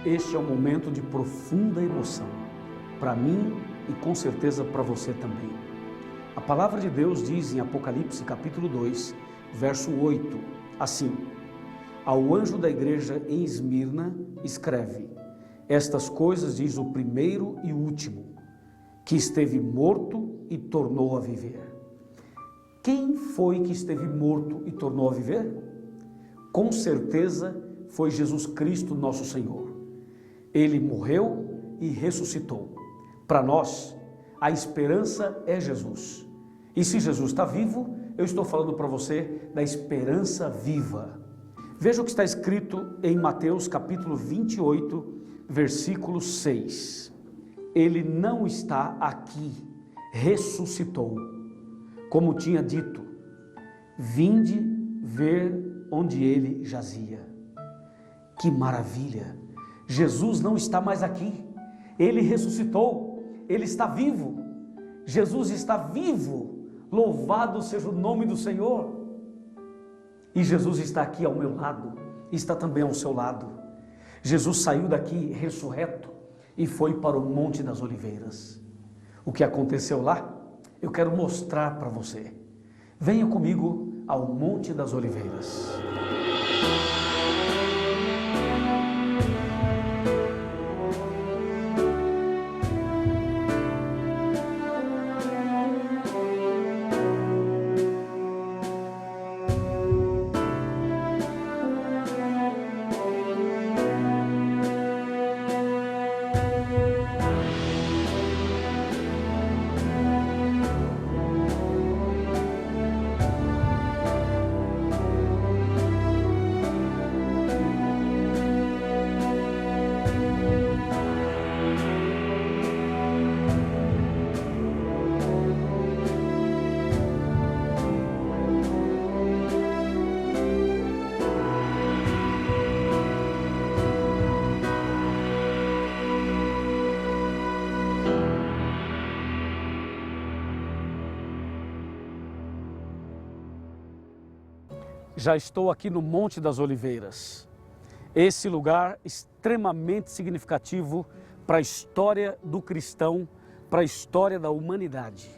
Este é um momento de profunda emoção, para mim e com certeza para você também. A palavra de Deus diz em Apocalipse capítulo 2, verso 8, assim: ao anjo da igreja em Esmirna escreve: estas coisas diz o primeiro e o último, que esteve morto e tornou a viver. Quem foi que esteve morto e tornou a viver? Com certeza foi Jesus Cristo, nosso Senhor. Ele morreu e ressuscitou. Para nós, a esperança é Jesus. E se Jesus está vivo, eu estou falando para você da esperança viva. Veja o que está escrito em Mateus capítulo 28, versículo 6. Ele não está aqui, ressuscitou. Como tinha dito, vinde ver onde ele jazia. Que maravilha! Jesus não está mais aqui, ele ressuscitou, ele está vivo. Jesus está vivo, louvado seja o nome do Senhor. E Jesus está aqui ao meu lado, está também ao seu lado. Jesus saiu daqui ressurreto e foi para o Monte das Oliveiras. O que aconteceu lá, eu quero mostrar para você. Venha comigo ao Monte das Oliveiras. Já estou aqui no Monte das Oliveiras, esse lugar extremamente significativo para a história do cristão, para a história da humanidade.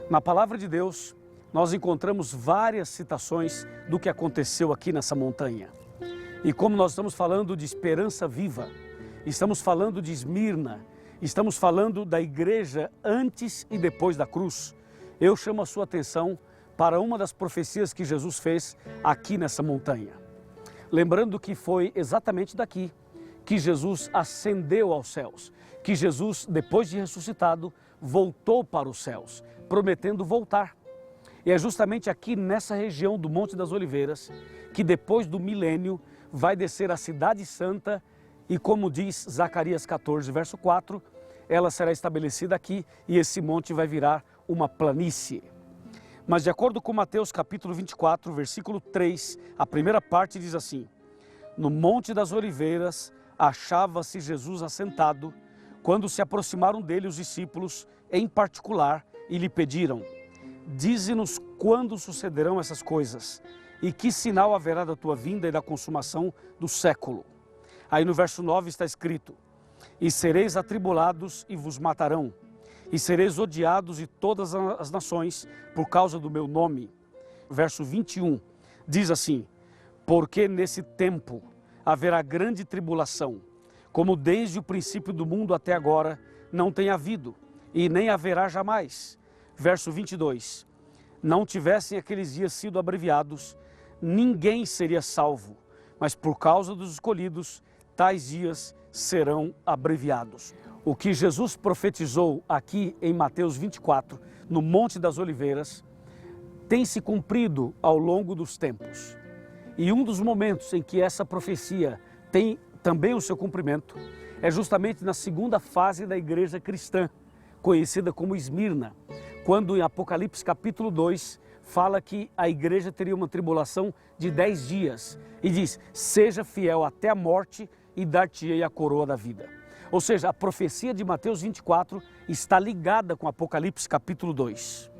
Na palavra de Deus, nós encontramos várias citações do que aconteceu aqui nessa montanha. E como nós estamos falando de esperança viva, estamos falando de Esmirna, estamos falando da igreja antes e depois da cruz, eu chamo a sua atenção para uma das profecias que Jesus fez aqui nessa montanha. Lembrando que foi exatamente daqui que Jesus ascendeu aos céus, que Jesus, depois de ressuscitado, voltou para os céus, prometendo voltar. E é justamente aqui nessa região do Monte das Oliveiras que depois do milênio vai descer a cidade santa e, como diz Zacarias 14, verso 4, ela será estabelecida aqui e esse monte vai virar uma planície. Mas de acordo com Mateus capítulo 24, versículo 3, a primeira parte diz assim: no Monte das Oliveiras achava-se Jesus assentado, quando se aproximaram dele os discípulos, em particular, e lhe pediram: dize-nos quando sucederão essas coisas, e que sinal haverá da tua vinda e da consumação do século. Aí no verso 9 está escrito: e sereis atribulados e vos matarão, e sereis odiados de todas as nações por causa do meu nome. Verso 21 diz assim: porque nesse tempo haverá grande tribulação, como desde o princípio do mundo até agora não tem havido, e nem haverá jamais. Verso 22, não tivessem aqueles dias sido abreviados, ninguém seria salvo, mas por causa dos escolhidos, tais dias serão abreviados. O que Jesus profetizou aqui em Mateus 24, no Monte das Oliveiras, tem se cumprido ao longo dos tempos. E um dos momentos em que essa profecia tem também o seu cumprimento é justamente na segunda fase da igreja cristã, conhecida como Esmirna, quando em Apocalipse capítulo 2 fala que a igreja teria uma tribulação de 10 dias e diz: seja fiel até a morte e dar-te-ei a coroa da vida. Ou seja, a profecia de Mateus 24 está ligada com Apocalipse capítulo 2.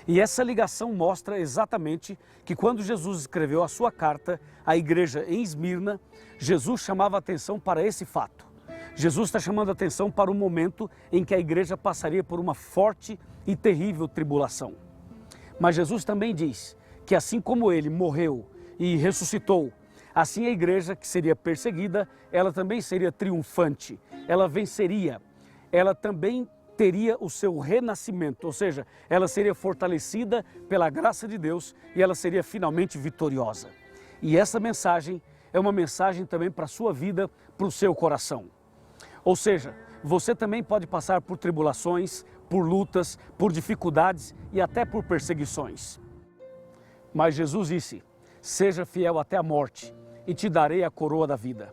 E essa ligação mostra exatamente que quando Jesus escreveu a sua carta à igreja em Esmirna, Jesus chamava a atenção para esse fato. Jesus está chamando a atenção para o momento em que a igreja passaria por uma forte e terrível tribulação. Mas Jesus também diz que assim como ele morreu e ressuscitou, assim a igreja que seria perseguida, ela também seria triunfante, ela venceria, ela também teria o seu renascimento, ou seja, ela seria fortalecida pela graça de Deus e ela seria finalmente vitoriosa. E essa mensagem é uma mensagem também para a sua vida, para o seu coração. Ou seja, você também pode passar por tribulações, por lutas, por dificuldades e até por perseguições. Mas Jesus disse, seja fiel até a morte e te darei a coroa da vida.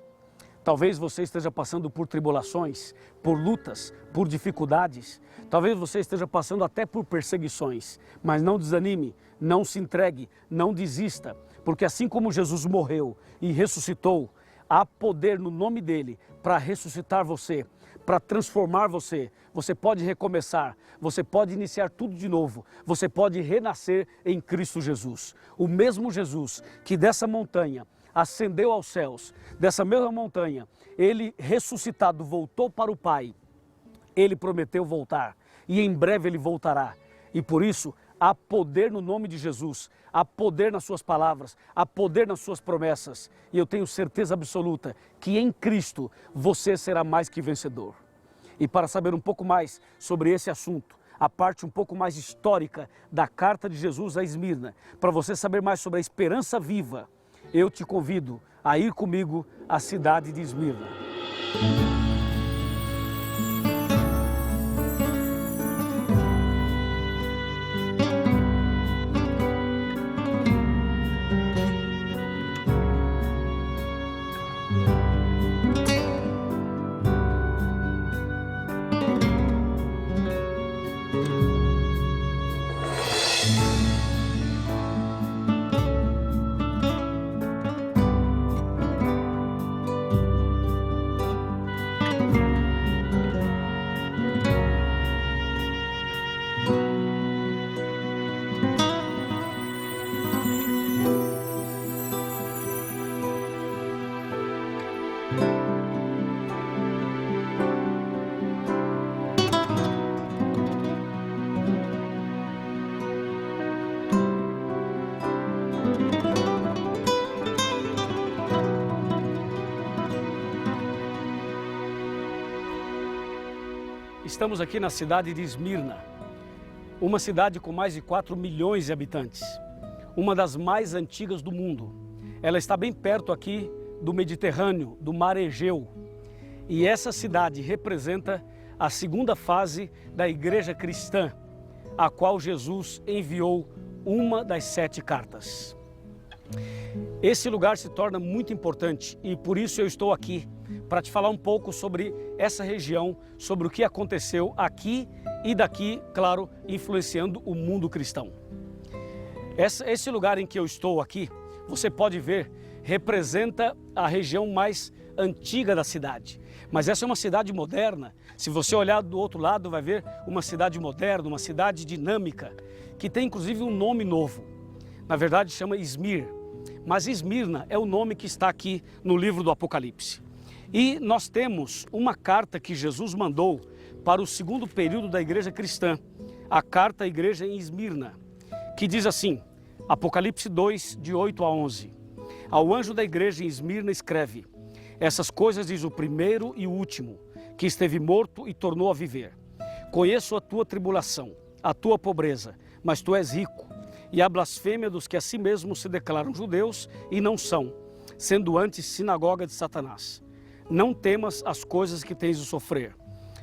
Talvez você esteja passando por tribulações, por lutas, por dificuldades. Talvez você esteja passando até por perseguições. Mas não desanime, não se entregue, não desista. Porque assim como Jesus morreu e ressuscitou, há poder no nome dele para ressuscitar você, para transformar você. Você pode recomeçar, você pode iniciar tudo de novo. Você pode renascer em Cristo Jesus. O mesmo Jesus que dessa montanha ascendeu aos céus, dessa mesma montanha, ele ressuscitado voltou para o Pai, ele prometeu voltar e em breve ele voltará. E por isso há poder no nome de Jesus, há poder nas suas palavras, há poder nas suas promessas. E eu tenho certeza absoluta que em Cristo você será mais que vencedor. E para saber um pouco mais sobre esse assunto, a parte um pouco mais histórica da carta de Jesus a Esmirna, para você saber mais sobre a esperança viva, eu te convido a ir comigo à cidade de Esmirna. Estamos aqui na cidade de Esmirna, uma cidade com mais de 4 milhões de habitantes, uma das mais antigas do mundo. Ela está bem perto aqui do Mediterrâneo, do Mar Egeu. E essa cidade representa a segunda fase da igreja cristã, a qual Jesus enviou uma das 7 cartas. Esse lugar se torna muito importante e por isso eu estou aqui para te falar um pouco sobre essa região, sobre o que aconteceu aqui e daqui, claro, influenciando o mundo cristão. Esse lugar em que eu estou aqui, você pode ver, representa a região mais antiga da cidade. Mas essa é uma cidade moderna. Se você olhar do outro lado, vai ver uma cidade moderna, uma cidade dinâmica, que tem inclusive um nome novo. Na verdade, chama Izmir. Mas Esmirna é o nome que está aqui no livro do Apocalipse. E nós temos uma carta que Jesus mandou para o segundo período da igreja cristã, a carta à igreja em Esmirna, que diz assim, Apocalipse 2, de 8 a 11. Ao anjo da igreja em Esmirna escreve, essas coisas diz o primeiro e o último, que esteve morto e tornou a viver. Conheço a tua tribulação, a tua pobreza, mas tu és rico, e a blasfêmia dos que a si mesmos se declaram judeus e não são, sendo antes sinagoga de Satanás. Não temas as coisas que tens de sofrer.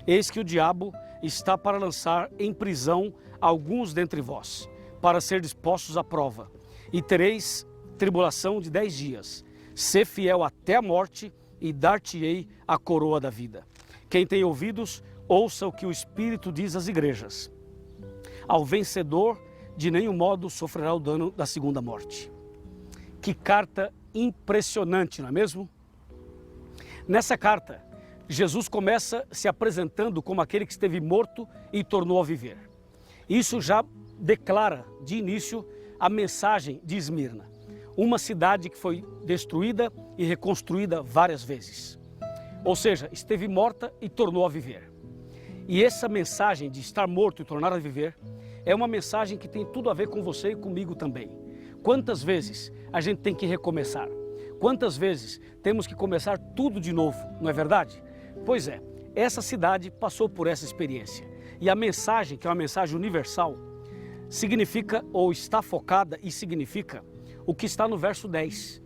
Eis que o diabo está para lançar em prisão alguns dentre vós, para ser dispostos à prova, e tereis tribulação de 10 dias. Sê fiel até a morte, e dar-te-ei a coroa da vida. Quem tem ouvidos, ouça o que o Espírito diz às igrejas. Ao vencedor, de nenhum modo sofrerá o dano da segunda morte. Que carta impressionante, não é mesmo? Nessa carta, Jesus começa se apresentando como aquele que esteve morto e tornou a viver. Isso já declara de início a mensagem de Esmirna, uma cidade que foi destruída e reconstruída várias vezes. Ou seja, esteve morta e tornou a viver. E essa mensagem de estar morto e tornar a viver é uma mensagem que tem tudo a ver com você e comigo também. Quantas vezes a gente tem que recomeçar? Quantas vezes temos que começar tudo de novo, não é verdade? Pois é, essa cidade passou por essa experiência. E a mensagem, que é uma mensagem universal, significa ou está focada e significa o que está no verso 10.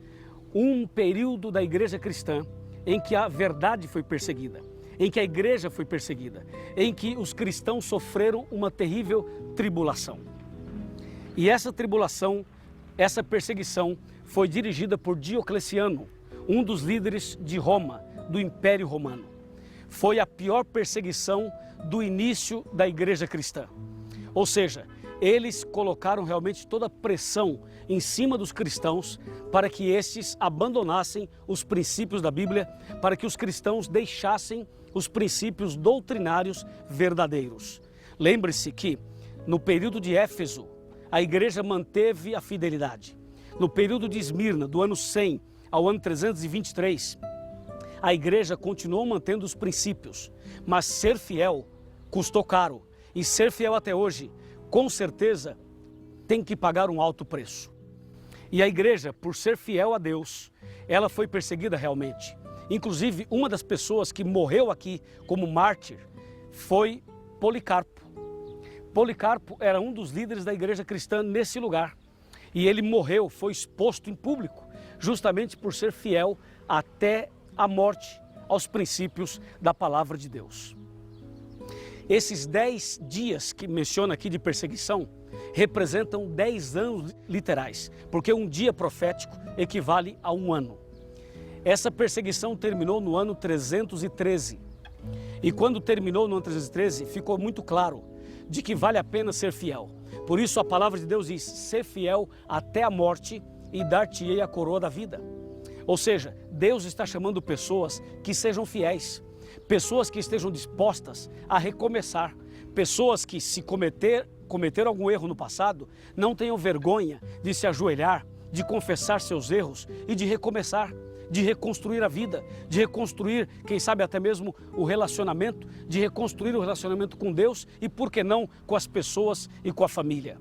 Um período da igreja cristã em que a verdade foi perseguida, em que a igreja foi perseguida, em que os cristãos sofreram uma terrível tribulação. E essa tribulação, essa perseguição foi dirigida por Diocleciano, um dos líderes de Roma, do Império Romano. Foi a pior perseguição do início da igreja cristã. Ou seja, eles colocaram realmente toda a pressão em cima dos cristãos para que estes abandonassem os princípios da Bíblia, para que os cristãos deixassem os princípios doutrinários verdadeiros. Lembre-se que no período de Éfeso, a igreja manteve a fidelidade. No período de Esmirna, do ano 100 ao ano 323, a igreja continuou mantendo os princípios, mas ser fiel custou caro. E ser fiel até hoje, com certeza, tem que pagar um alto preço. E a igreja, por ser fiel a Deus, ela foi perseguida realmente. Inclusive, uma das pessoas que morreu aqui como mártir foi Policarpo. Policarpo era um dos líderes da igreja cristã nesse lugar. E ele morreu, foi exposto em público, justamente por ser fiel até a morte aos princípios da palavra de Deus. Esses 10 dias que menciona aqui de perseguição representam 10 anos literais, porque um dia profético equivale a um ano. Essa perseguição terminou no ano 313. E quando terminou no ano 313, ficou muito claro de que vale a pena ser fiel. Por isso a palavra de Deus diz: ser fiel até a morte e dar-te-ei a coroa da vida. Ou seja, Deus está chamando pessoas que sejam fiéis, pessoas que estejam dispostas a recomeçar, pessoas que, se cometeram algum erro no passado, não tenham vergonha de se ajoelhar, de confessar seus erros e de recomeçar, de reconstruir a vida, de reconstruir, quem sabe até mesmo o relacionamento, de reconstruir o relacionamento com Deus e, por que não, com as pessoas e com a família.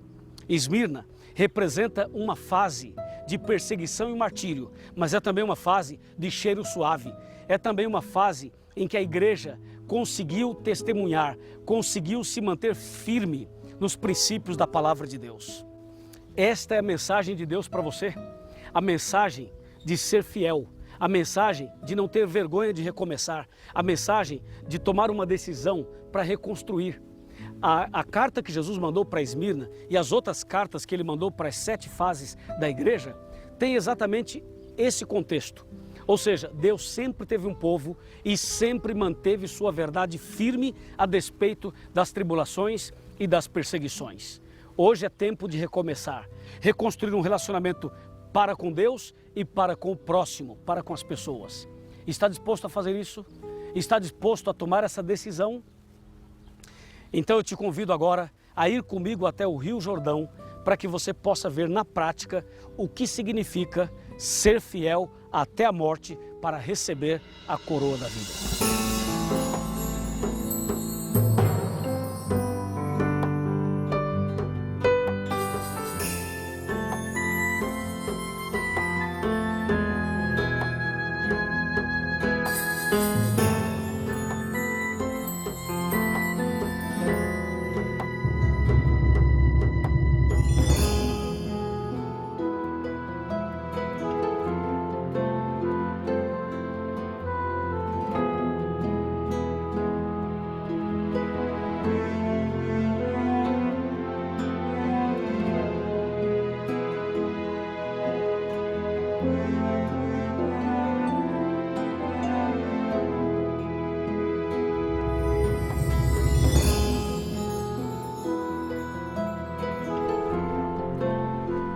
Esmirna representa uma fase de perseguição e martírio, mas é também uma fase de cheiro suave, é também uma fase em que a igreja conseguiu testemunhar, conseguiu se manter firme nos princípios da palavra de Deus. Esta é a mensagem de Deus para você, a mensagem de ser fiel, a mensagem de não ter vergonha de recomeçar, a mensagem de tomar uma decisão para reconstruir. A carta que Jesus mandou para Esmirna e as outras cartas que ele mandou para as 7 fases da igreja tem exatamente esse contexto. Ou seja, Deus sempre teve um povo e sempre manteve sua verdade firme a despeito das tribulações e das perseguições. Hoje é tempo de recomeçar, reconstruir um relacionamento para com Deus e para com o próximo, para com as pessoas. Está disposto a fazer isso? Está disposto a tomar essa decisão? Então eu te convido agora a ir comigo até o Rio Jordão para que você possa ver na prática o que significa ser fiel até a morte para receber a coroa da vida.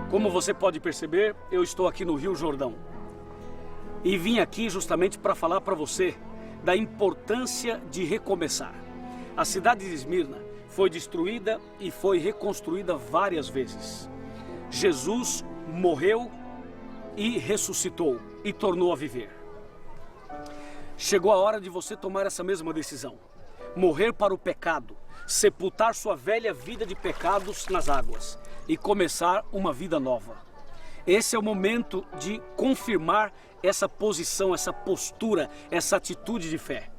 Como você pode perceber, eu estou aqui no Rio Jordão e vim aqui justamente para falar para você da importância de recomeçar. A cidade de Esmirna foi destruída e foi reconstruída várias vezes. Jesus morreu e ressuscitou e tornou a viver. Chegou a hora de você tomar essa mesma decisão. Morrer para o pecado, sepultar sua velha vida de pecados nas águas e começar uma vida nova. Esse é o momento de confirmar essa posição, essa postura, essa atitude de fé.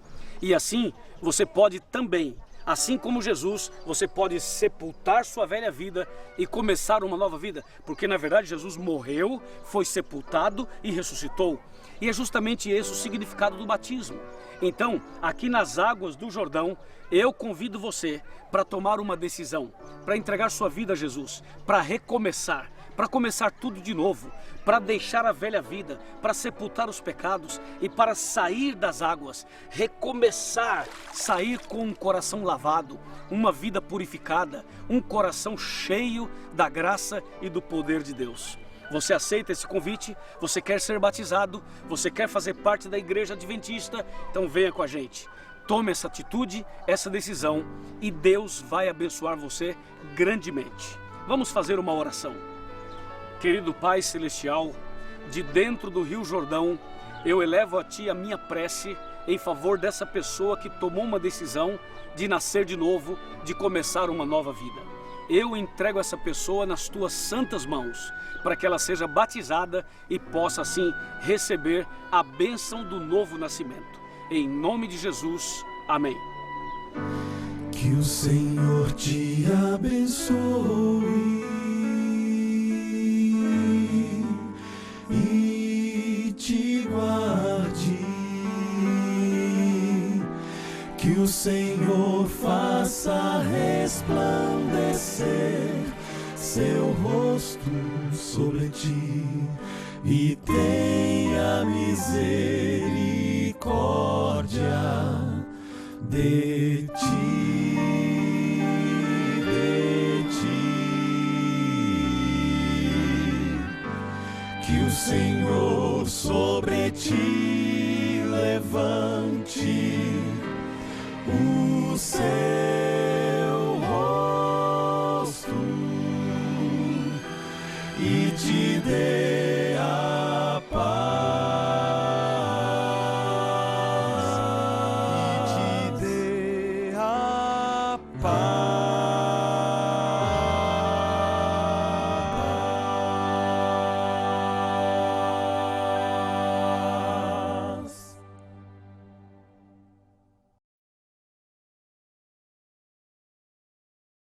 E assim, você pode também, assim como Jesus, você pode sepultar sua velha vida e começar uma nova vida. Porque na verdade Jesus morreu, foi sepultado e ressuscitou. E é justamente esse o significado do batismo. Então, aqui nas águas do Jordão, eu convido você para tomar uma decisão, para entregar sua vida a Jesus, para recomeçar, para começar tudo de novo, para deixar a velha vida, para sepultar os pecados e para sair das águas, recomeçar, sair com um coração lavado, uma vida purificada, um coração cheio da graça e do poder de Deus. Você aceita esse convite? Você quer ser batizado? Você quer fazer parte da igreja adventista? Então venha com a gente. Tome essa atitude, essa decisão e Deus vai abençoar você grandemente. Vamos fazer uma oração. Querido Pai Celestial, de dentro do Rio Jordão, eu elevo a Ti a minha prece em favor dessa pessoa que tomou uma decisão de nascer de novo, de começar uma nova vida. Eu entrego essa pessoa nas Tuas santas mãos, para que ela seja batizada e possa assim receber a bênção do novo nascimento. Em nome de Jesus, amém. Que o Senhor te abençoe e te guarde. Que o Senhor faça resplandecer seu rosto sobre ti e tenha misericórdia de ti, Que o Senhor sobre ti levante o seu rosto e te dê